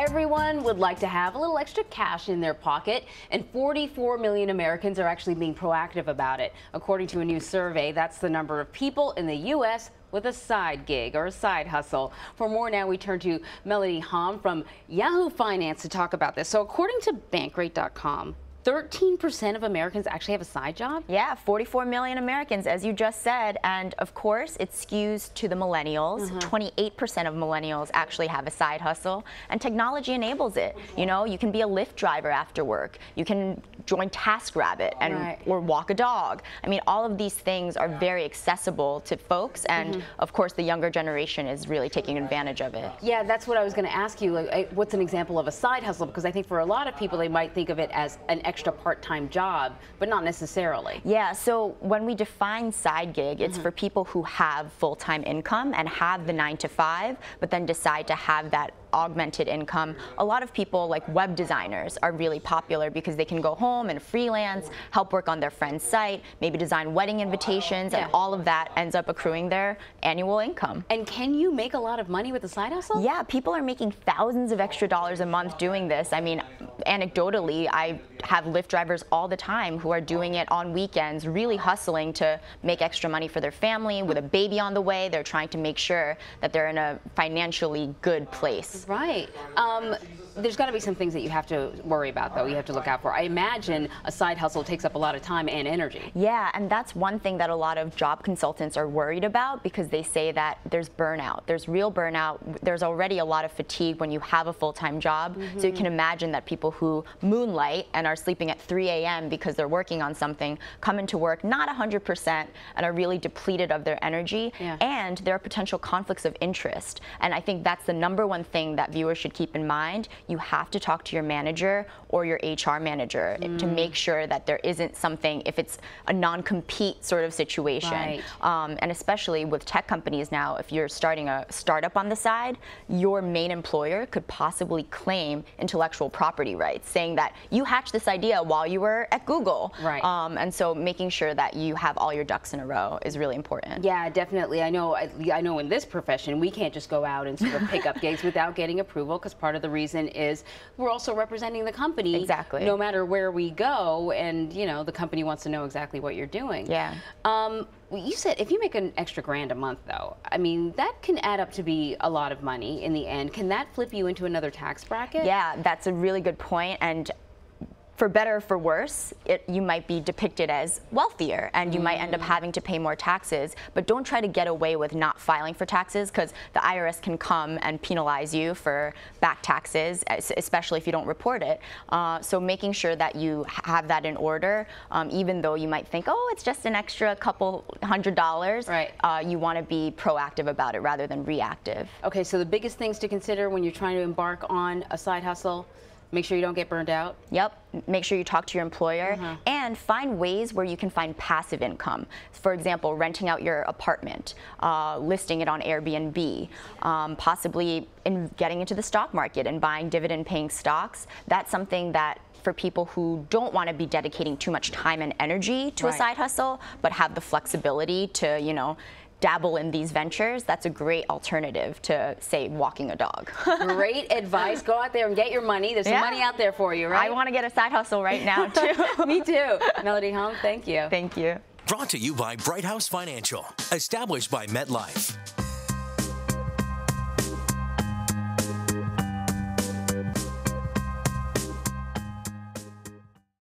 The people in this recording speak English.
Everyone would like to have a little extra cash in their pocket, and 44 million Americans are actually being proactive about it. According to a new survey, that's the number of people in the U.S. with a side gig or a side hustle. For more now, we turn to Melody Hahm from Yahoo Finance to talk about this. So according to Bankrate.com, 13% of Americans actually have a side job? Yeah, 44 million Americans, as you just said. And of course, it skews to the millennials. 28% of millennials actually have a side hustle, and technology enables it. You know, you can be a Lyft driver after work. You can join TaskRabbit and or walk a dog. I mean, all of these things are very accessible to folks, and of course, the younger generation is really taking advantage of it. Yeah, that's what I was going to ask you. Like, what's an example of a side hustle? Because I think for a lot of people, they might think of it as an extra part-time job, but not necessarily. Yeah, so when we define side gig, it's for people who have full-time income and have the 9 to 5, but then decide to have that augmented income. A lot of people, like web designers, are really popular because they can go home and freelance, help work on their friend's site, maybe design wedding invitations, and all of that ends up accruing their annual income. And can you make a lot of money with a side hustle? Yeah, people are making thousands of extra dollars a month doing this. I mean, anecdotally, I have Lyft drivers all the time who are doing it on weekends, really hustling to make extra money for their family. With a baby on the way, they're trying to make sure that they're in a financially good place. Right. There's got to be some things that you have to worry about, though. You have to look out for. I imagine a side hustle takes up a lot of time and energy. Yeah, and that's one thing that a lot of job consultants are worried about, because they say that there's burnout. There's real burnout. There's already a lot of fatigue when you have a full-time job. So you can imagine that people who moonlight and are sleeping at 3 a.m. because they're working on something come into work not 100% and are really depleted of their energy. And there are potential conflicts of interest. And I think that's the number one thing that viewers should keep in mind. You have to talk to your manager or your HR manager to make sure that there isn't something, if it's a non-compete sort of situation. And especially with tech companies now, if you're starting a startup on the side, your main employer could possibly claim intellectual property rights, saying that you hatched this idea while you were at Google. And so making sure that you have all your ducks in a row is really important. Yeah, definitely. I know in this profession, we can't just go out and sort of pick up gigs without getting approval, because part of the reason is we're also representing the company no matter where we go, and you know, the company wants to know exactly what you're doing. You said if you make an extra grand a month, though, I mean, that can add up to be a lot of money in the end. Can that flip you into another tax bracket? Yeah, that's a really good point. And for better or for worse, you might be depicted as wealthier, and you might end up having to pay more taxes. But don't try to get away with not filing for taxes, because the IRS can come and penalize you for back taxes, especially if you don't report it. So making sure that you have that in order, even though you might think, oh, it's just an extra couple $100s, you want to be proactive about it rather than reactive. Okay, so the biggest things to consider when you're trying to embark on a side hustle: make sure you don't get burned out. Make sure you talk to your employer and find ways where you can find passive income. For example, renting out your apartment, listing it on Airbnb, possibly getting into the stock market and buying dividend-paying stocks. That's something that, for people who don't want to be dedicating too much time and energy to a side hustle, but have the flexibility to, you know, dabble in these ventures, that's a great alternative to, say, walking a dog. Great advice. Go out there and get your money. There's some money out there for you, right? I want to get a side hustle right now, too. Me too. Melody Hahm, thank you. Thank you. Brought to you by Bright House Financial, established by MetLife.